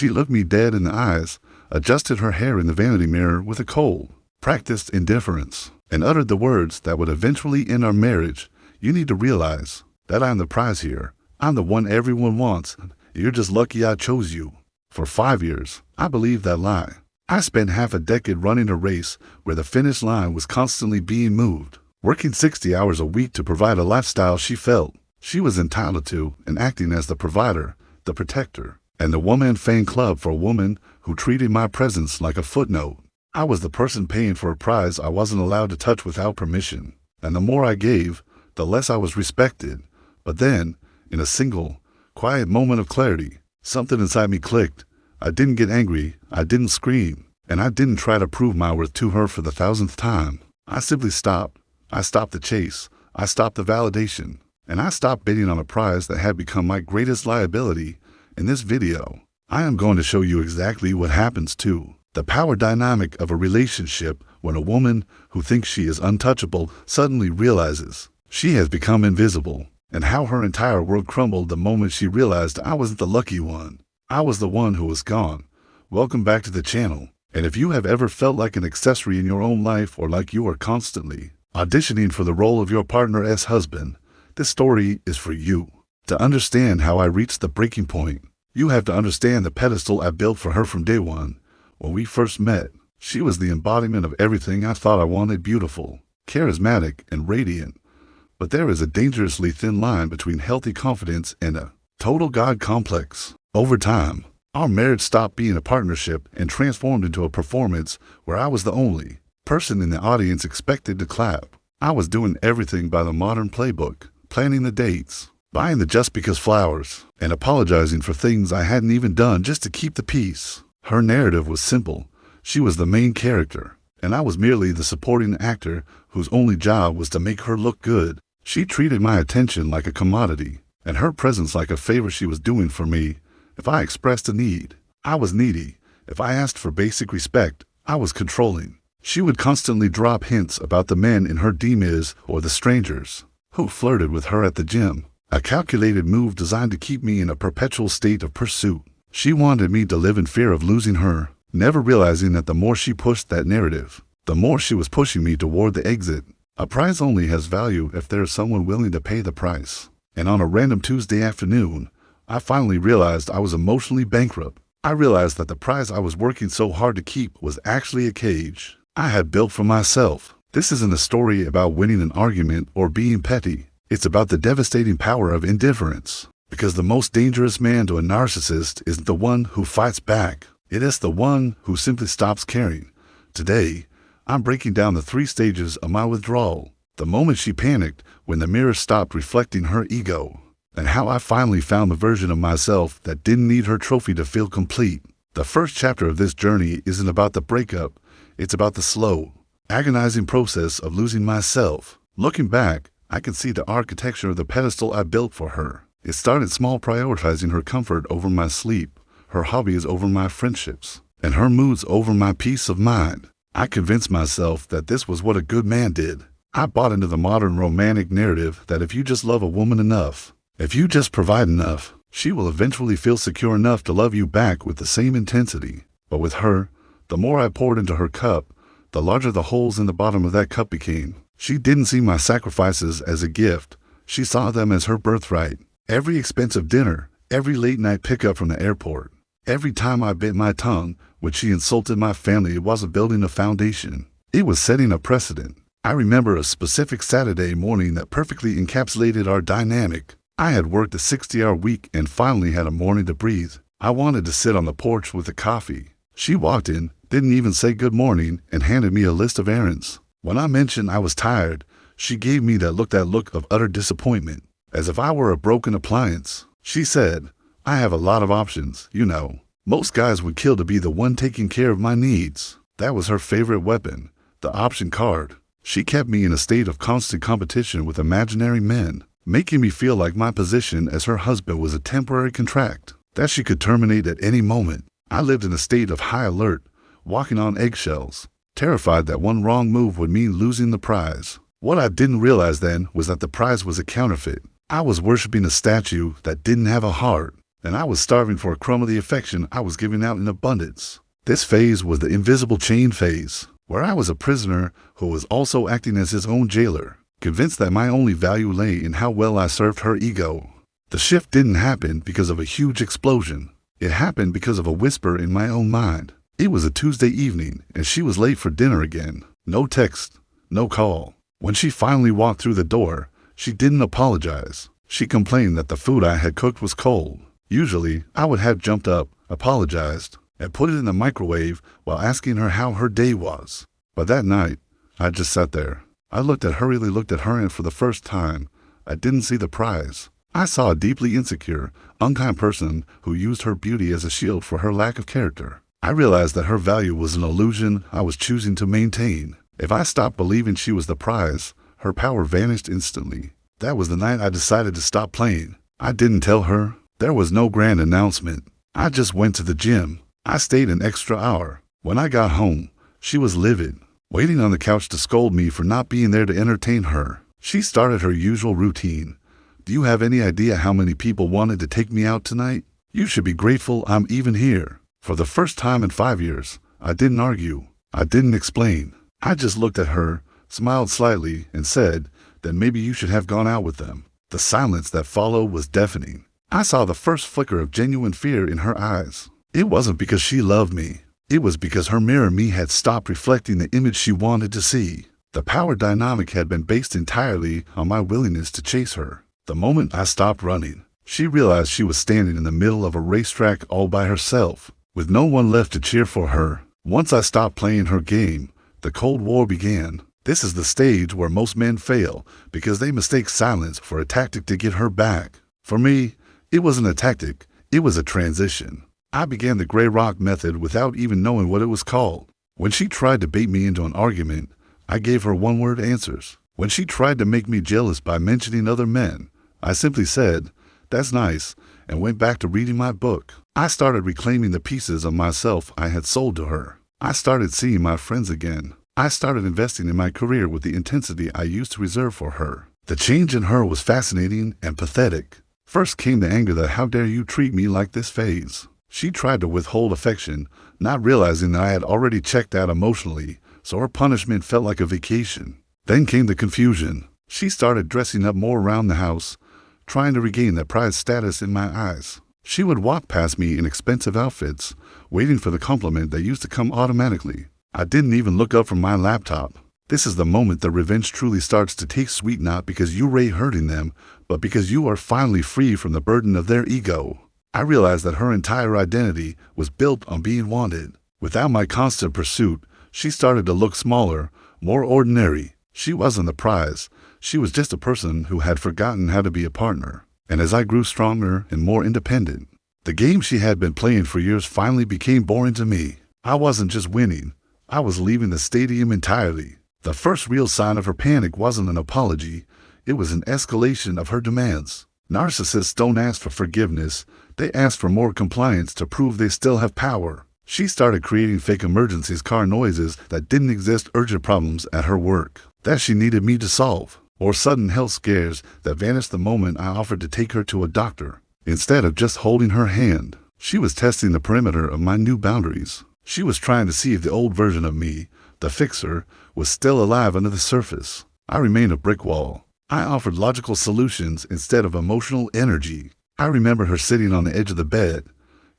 She looked me dead in the eyes, adjusted her hair in the vanity mirror with a cold, practiced indifference, and uttered the words that would eventually end our marriage. "You need to realize that I'm the prize here. I'm the one everyone wants. You're just lucky I chose you." For 5 years, I believed that lie. I spent half a decade running a race where the finish line was constantly being moved, working 60 hours a week to provide a lifestyle she felt she was entitled to, and acting as the provider, the protector, and the one-man fan club for a woman who treated my presence like a footnote. I was the person paying for a prize I wasn't allowed to touch without permission, and the more I gave, the less I was respected. But then, in a single, quiet moment of clarity, something inside me clicked. I didn't get angry, I didn't scream, and I didn't try to prove my worth to her for the 1,000th time. I simply stopped. I stopped the chase, I stopped the validation, and I stopped bidding on a prize that had become my greatest liability. In this video, I am going to show you exactly what happens to the power dynamic of a relationship when a woman who thinks she is untouchable suddenly realizes she has become invisible, and how her entire world crumbled the moment she realized I wasn't the lucky one. I was the one who was gone. Welcome back to the channel. And if you have ever felt like an accessory in your own life, or like you are constantly auditioning for the role of your partner's husband, this story is for you. To understand how I reached the breaking point, you have to understand the pedestal I built for her from day one. When we first met, she was the embodiment of everything I thought I wanted: beautiful, charismatic, and radiant. But there is a dangerously thin line between healthy confidence and a total God complex. Over time, our marriage stopped being a partnership and transformed into a performance where I was the only person in the audience expected to clap. I was doing everything by the modern playbook, planning the dates, buying the just because flowers, and apologizing for things I hadn't even done just to keep the peace. Her narrative was simple. She was the main character, and I was merely the supporting actor whose only job was to make her look good. She treated my attention like a commodity, and her presence like a favor she was doing for me. If I expressed a need, I was needy. If I asked for basic respect, I was controlling. She would constantly drop hints about the men in her DMs or the strangers who flirted with her at the gym, a calculated move designed to keep me in a perpetual state of pursuit. She wanted me to live in fear of losing her, never realizing that the more she pushed that narrative, the more she was pushing me toward the exit. A prize only has value if there is someone willing to pay the price. And on a random Tuesday afternoon, I finally realized I was emotionally bankrupt. I realized that the prize I was working so hard to keep was actually a cage I had built for myself. This isn't a story about winning an argument or being petty. It's about the devastating power of indifference. Because the most dangerous man to a narcissist isn't the one who fights back. It is the one who simply stops caring. Today, I'm breaking down the 3 stages of my withdrawal. The moment she panicked, when the mirror stopped reflecting her ego, and how I finally found the version of myself that didn't need her trophy to feel complete. The first chapter of this journey isn't about the breakup. It's about the slow, agonizing process of losing myself. Looking back, I can see the architecture of the pedestal I built for her. It started small, prioritizing her comfort over my sleep, her hobbies over my friendships, and her moods over my peace of mind. I convinced myself that this was what a good man did. I bought into the modern romantic narrative that if you just love a woman enough, if you just provide enough, she will eventually feel secure enough to love you back with the same intensity. But with her, the more I poured into her cup, the larger the holes in the bottom of that cup became. She didn't see my sacrifices as a gift. She saw them as her birthright. Every expensive dinner, every late-night pickup from the airport, every time I bit my tongue when she insulted my family, it wasn't building a foundation. It was setting a precedent. I remember a specific Saturday morning that perfectly encapsulated our dynamic. I had worked a 60-hour week and finally had a morning to breathe. I wanted to sit on the porch with a coffee. She walked in, didn't even say good morning, and handed me a list of errands. When I mentioned I was tired, she gave me that look of utter disappointment, as if I were a broken appliance. She said, "I have a lot of options, you know. Most guys would kill to be the one taking care of my needs." That was her favorite weapon, the option card. She kept me in a state of constant competition with imaginary men, making me feel like my position as her husband was a temporary contract that she could terminate at any moment. I lived in a state of high alert, walking on eggshells, terrified that one wrong move would mean losing the prize. What I didn't realize then was that the prize was a counterfeit. I was worshiping a statue that didn't have a heart. and I was starving for a crumb of the affection I was giving out in abundance. This phase was the invisible chain phase, where I was a prisoner who was also acting as his own jailer, convinced that my only value lay in how well I served her ego. The shift didn't happen because of a huge explosion. It happened because of a whisper in my own mind. It was a Tuesday evening, and she was late for dinner again. No text, no call. When she finally walked through the door, she didn't apologize. She complained that the food I had cooked was cold. Usually, I would have jumped up, apologized, and put it in the microwave while asking her how her day was. But that night, I just sat there. I hurriedly looked at her, and for the first time, I didn't see the prize. I saw a deeply insecure, unkind person who used her beauty as a shield for her lack of character. I realized that her value was an illusion I was choosing to maintain. If I stopped believing she was the prize, her power vanished instantly. That was the night I decided to stop playing. I didn't tell her. There was no grand announcement. I just went to the gym. I stayed an extra hour. When I got home, she was livid, waiting on the couch to scold me for not being there to entertain her. She started her usual routine. Do you have any idea how many people wanted to take me out tonight? You should be grateful I'm even here. For the first time in 5 years, I didn't argue. I didn't explain. I just looked at her, smiled slightly, and said, then maybe you should have gone out with them. The silence that followed was deafening. I saw the first flicker of genuine fear in her eyes. It wasn't because she loved me. It was because her mirror me had stopped reflecting the image she wanted to see. The power dynamic had been based entirely on my willingness to chase her. The moment I stopped running, she realized she was standing in the middle of a racetrack all by herself, with no one left to cheer for her. Once I stopped playing her game, the Cold War began. This is the stage where most men fail because they mistake silence for a tactic to get her back. For me, it wasn't a tactic, it was a transition. I began the gray rock method without even knowing what it was called. When she tried to bait me into an argument, I gave her one-word answers. When she tried to make me jealous by mentioning other men, I simply said, that's nice, and went back to reading my book. I started reclaiming the pieces of myself I had sold to her. I started seeing my friends again. I started investing in my career with the intensity I used to reserve for her. The change in her was fascinating and pathetic. First came the anger that how dare you treat me like this phase. She tried to withhold affection, not realizing that I had already checked out emotionally, so her punishment felt like a vacation. Then came the confusion. She started dressing up more around the house, trying to regain that prize status in my eyes. She would walk past me in expensive outfits, waiting for the compliment that used to come automatically. I didn't even look up from my laptop. This is the moment that revenge truly starts to taste sweet, not because you were hurting them, but because you are finally free from the burden of their ego. I realized that her entire identity was built on being wanted. Without my constant pursuit, she started to look smaller, more ordinary. She wasn't the prize. She was just a person who had forgotten how to be a partner. And as I grew stronger and more independent, the game she had been playing for years finally became boring to me. I wasn't just winning. I was leaving the stadium entirely. The first real sign of her panic wasn't an apology. It was an escalation of her demands. Narcissists don't ask for forgiveness. They ask for more compliance to prove they still have power. She started creating fake emergencies, car noises that didn't exist, urgent problems at her work that she needed me to solve, or sudden health scares that vanished the moment I offered to take her to a doctor. Instead of just holding her hand, she was testing the perimeter of my new boundaries. She was trying to see if the old version of me, the fixer, was still alive under the surface. I remained a brick wall. I offered logical solutions instead of emotional energy. I remember her sitting on the edge of the bed,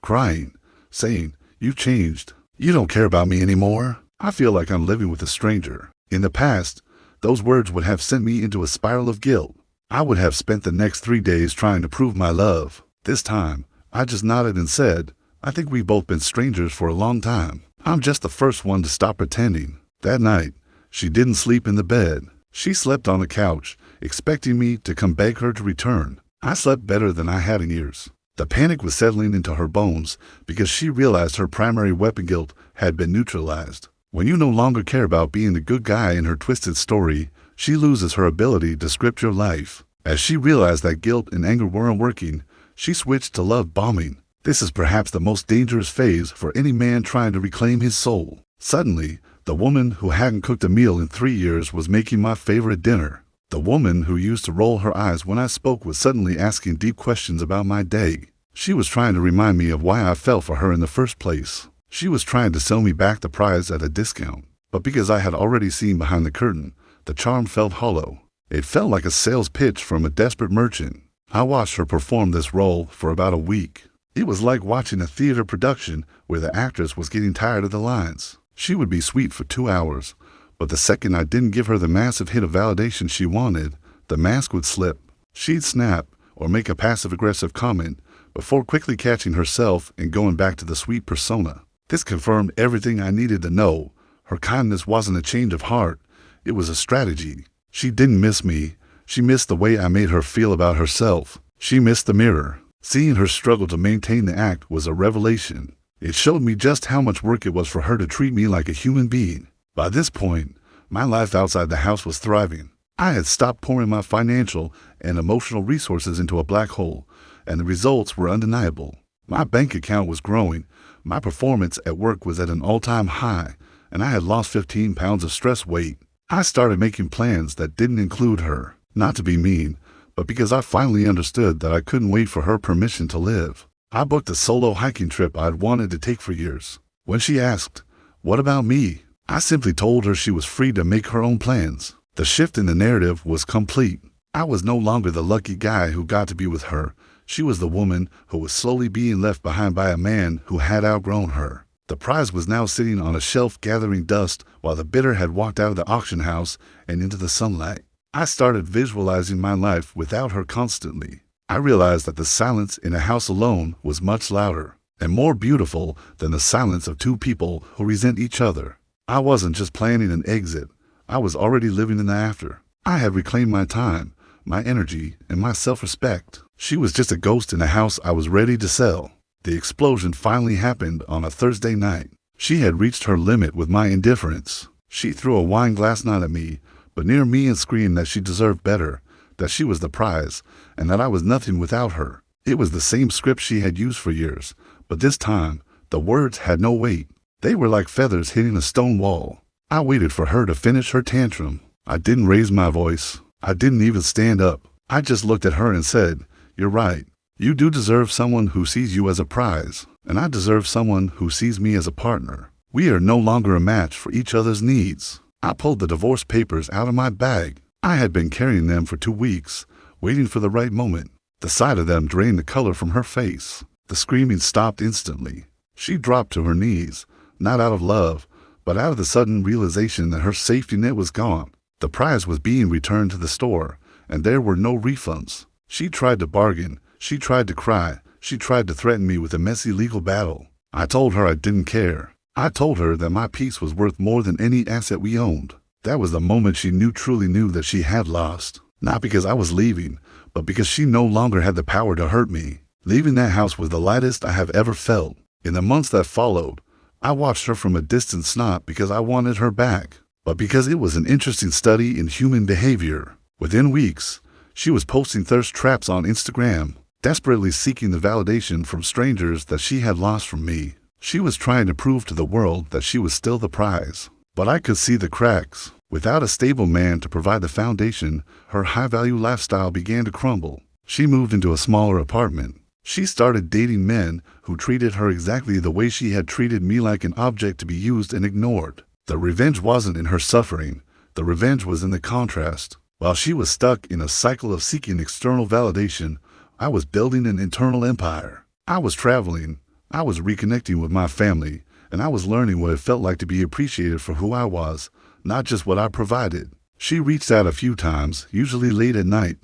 crying, saying, "You changed. You don't care about me anymore. I feel like I'm living with a stranger." In the past, those words would have sent me into a spiral of guilt. I would have spent the next 3 days trying to prove my love. This time, I just nodded and said, I think we've both been strangers for a long time. I'm just the first one to stop pretending. That night, she didn't sleep in the bed. She slept on the couch, expecting me to come beg her to return. I slept better than I had in years. The panic was settling into her bones because she realized her primary weapon, guilt, had been neutralized. When you no longer care about being the good guy in her twisted story, she loses her ability to script your life. As she realized that guilt and anger weren't working, she switched to love bombing. This is perhaps the most dangerous phase for any man trying to reclaim his soul. Suddenly, the woman who hadn't cooked a meal in 3 years was making my favorite dinner. The woman who used to roll her eyes when I spoke was suddenly asking deep questions about my day. She was trying to remind me of why I fell for her in the first place. She was trying to sell me back the prize at a discount. But because I had already seen behind the curtain, the charm felt hollow. It felt like a sales pitch from a desperate merchant. I watched her perform this role for about a week. It was like watching a theater production where the actress was getting tired of the lines. She would be sweet for 2 hours, but the second I didn't give her the massive hit of validation she wanted, the mask would slip. She'd snap or make a passive-aggressive comment before quickly catching herself and going back to the sweet persona. This confirmed everything I needed to know. Her kindness wasn't a change of heart, it was a strategy. She didn't miss me. She missed the way I made her feel about herself. She missed the mirror. Seeing her struggle to maintain the act was a revelation. It showed me just how much work it was for her to treat me like a human being. By this point, my life outside the house was thriving. I had stopped pouring my financial and emotional resources into a black hole, and the results were undeniable. My bank account was growing, my performance at work was at an all-time high, and I had lost 15 pounds of stress weight. I started making plans that didn't include her, not to be mean, but because I finally understood that I couldn't wait for her permission to live. I booked a solo hiking trip I'd wanted to take for years. When she asked, "What about me?" I simply told her she was free to make her own plans. The shift in the narrative was complete. I was no longer the lucky guy who got to be with her. She was the woman who was slowly being left behind by a man who had outgrown her. The prize was now sitting on a shelf gathering dust while the bidder had walked out of the auction house and into the sunlight. I started visualizing my life without her constantly. I realized that the silence in a house alone was much louder and more beautiful than the silence of two people who resent each other. I wasn't just planning an exit. I was already living in the after. I had reclaimed my time, my energy, and my self-respect. She was just a ghost in a house I was ready to sell. The explosion finally happened on a Thursday night. She had reached her limit with my indifference. She threw a wine glass not at me, but near me and screamed that she deserved better, that she was the prize, and that I was nothing without her. It was the same script she had used for years, but this time, the words had no weight. They were like feathers hitting a stone wall. I waited for her to finish her tantrum. I didn't raise my voice. I didn't even stand up. I just looked at her and said, "You're right. You do deserve someone who sees you as a prize, and I deserve someone who sees me as a partner. We are no longer a match for each other's needs." I pulled the divorce papers out of my bag. I had been carrying them for 2 weeks, waiting for the right moment. The sight of them drained the color from her face. The screaming stopped instantly. She dropped to her knees, not out of love, but out of the sudden realization that her safety net was gone. The prize was being returned to the store, and there were no refunds. She tried to bargain. She tried to cry. She tried to threaten me with a messy legal battle. I told her I didn't care. I told her that my peace was worth more than any asset we owned. That was the moment she truly knew that she had lost. Not because I was leaving, but because she no longer had the power to hurt me. Leaving that house was the lightest I have ever felt. In the months that followed, I watched her from a distance, not because I wanted her back, but because it was an interesting study in human behavior. Within weeks, she was posting thirst traps on Instagram, desperately seeking the validation from strangers that she had lost from me. She was trying to prove to the world that she was still the prize. But I could see the cracks. Without a stable man to provide the foundation, her high-value lifestyle began to crumble. She moved into a smaller apartment. She started dating men who treated her exactly the way she had treated me, like an object to be used and ignored. The revenge wasn't in her suffering. The revenge was in the contrast. While she was stuck in a cycle of seeking external validation, I was building an internal empire. I was traveling. I was reconnecting with my family, and I was learning what it felt like to be appreciated for who I was, not just what I provided. She reached out a few times, usually late at night,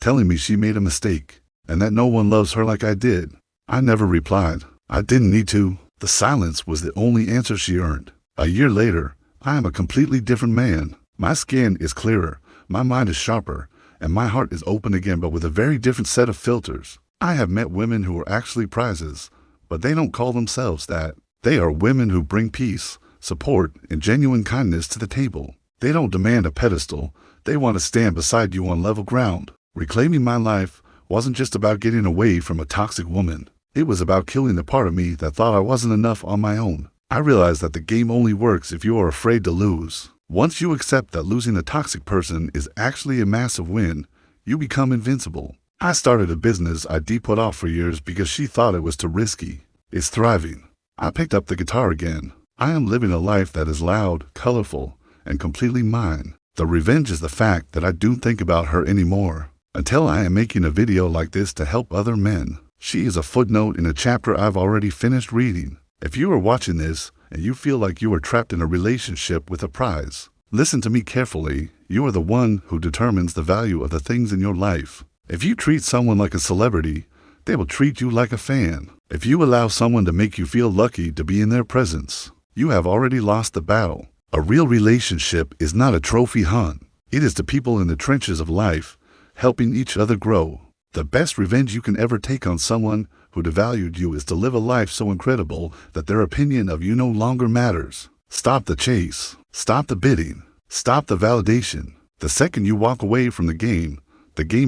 telling me she made a mistake, and that no one loves her like I did. I never replied. I didn't need to. The silence was the only answer she earned. A year later, I am a completely different man. My skin is clearer, my mind is sharper, and my heart is open again, but with a very different set of filters. I have met women who are actually prizes, but they don't call themselves that. They are women who bring peace, support, and genuine kindness to the table. They don't demand a pedestal. They want to stand beside you on level ground. Reclaiming my life wasn't just about getting away from a toxic woman. It was about killing the part of me that thought I wasn't enough on my own. I realized that the game only works if you are afraid to lose. Once you accept that losing a toxic person is actually a massive win, you become invincible. I started a business I put off for years because she thought it was too risky. It's thriving. I picked up the guitar again. I am living a life that is loud, colorful, and completely mine. The revenge is the fact that I don't think about her anymore. Until I am making a video like this to help other men. She is a footnote in a chapter I've already finished reading. If you are watching this and you feel like you are trapped in a relationship with a prize, listen to me carefully. You are the one who determines the value of the things in your life. If you treat someone like a celebrity, they will treat you like a fan. If you allow someone to make you feel lucky to be in their presence, you have already lost the battle. A real relationship is not a trophy hunt. It is the people in the trenches of life, helping each other grow. The best revenge you can ever take on someone who devalued you is to live a life so incredible that their opinion of you no longer matters. Stop the chase. Stop the bidding. Stop the validation. The second you walk away from the game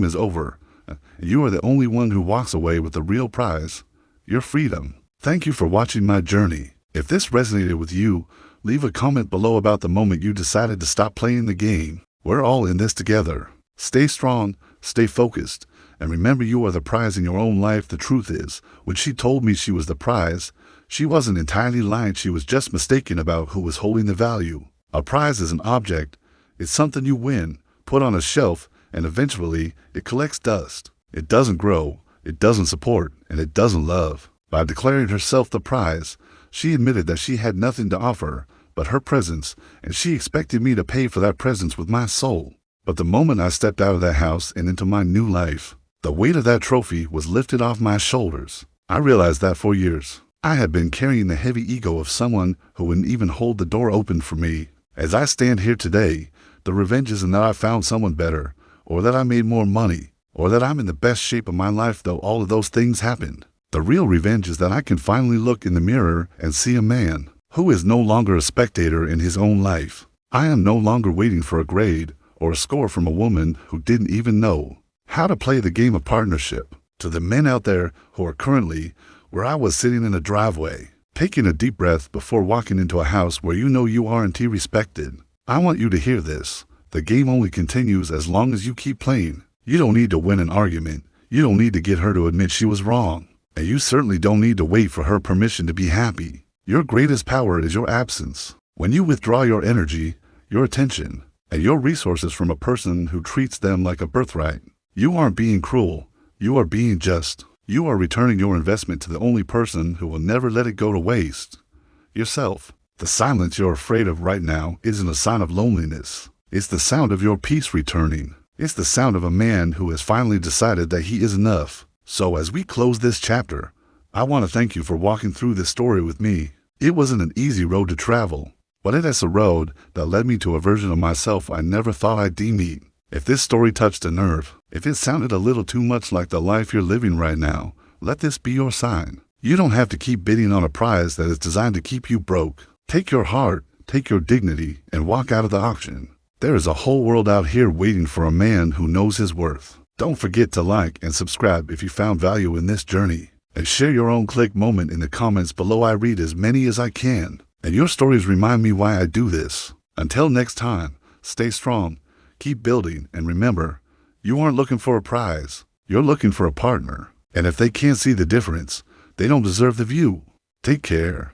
is over. You are the only one who walks away with the real prize, your freedom. Thank you for watching my journey. If this resonated with you, leave a comment below about the moment you decided to stop playing the game. We're all in this together. Stay strong, stay focused, and remember you are the prize in your own life. The truth is, when she told me she was the prize, she wasn't entirely lying. She was just mistaken about who was holding the value. A prize is an object. It's something you win, put on a shelf, and eventually it collects dust. It doesn't grow, it doesn't support, and it doesn't love. By declaring herself the prize, she admitted that she had nothing to offer but her presence, and she expected me to pay for that presence with my soul. But the moment I stepped out of that house and into my new life, the weight of that trophy was lifted off my shoulders. I realized that for years, I had been carrying the heavy ego of someone who wouldn't even hold the door open for me. As I stand here today, the revenge isn't that I found someone better, or that I made more money, or that I'm in the best shape of my life, though all of those things happened. The real revenge is that I can finally look in the mirror and see a man who is no longer a spectator in his own life. I am no longer waiting for a grade or a score from a woman who didn't even know how to play the game of partnership. To the men out there who are currently where I was sitting in a driveway, taking a deep breath before walking into a house where you know you aren't respected, I want you to hear this. The game only continues as long as you keep playing. You don't need to win an argument. You don't need to get her to admit she was wrong. And you certainly don't need to wait for her permission to be happy. Your greatest power is your absence. When you withdraw your energy, your attention, and your resources from a person who treats them like a birthright, you aren't being cruel. You are being just. You are returning your investment to the only person who will never let it go to waste. Yourself. The silence you're afraid of right now isn't a sign of loneliness. It's the sound of your peace returning. It's the sound of a man who has finally decided that he is enough. So as we close this chapter, I want to thank you for walking through this story with me. It wasn't an easy road to travel, but it is a road that led me to a version of myself I never thought I'd meet. If this story touched a nerve, if it sounded a little too much like the life you're living right now, let this be your sign. You don't have to keep bidding on a prize that is designed to keep you broke. Take your heart, take your dignity, and walk out of the auction. There is a whole world out here waiting for a man who knows his worth. Don't forget to like and subscribe if you found value in this journey. And share your own click moment in the comments below. I read as many as I can. And your stories remind me why I do this. Until next time, stay strong, keep building, and remember, you aren't looking for a prize. You're looking for a partner. And if they can't see the difference, they don't deserve the view. Take care.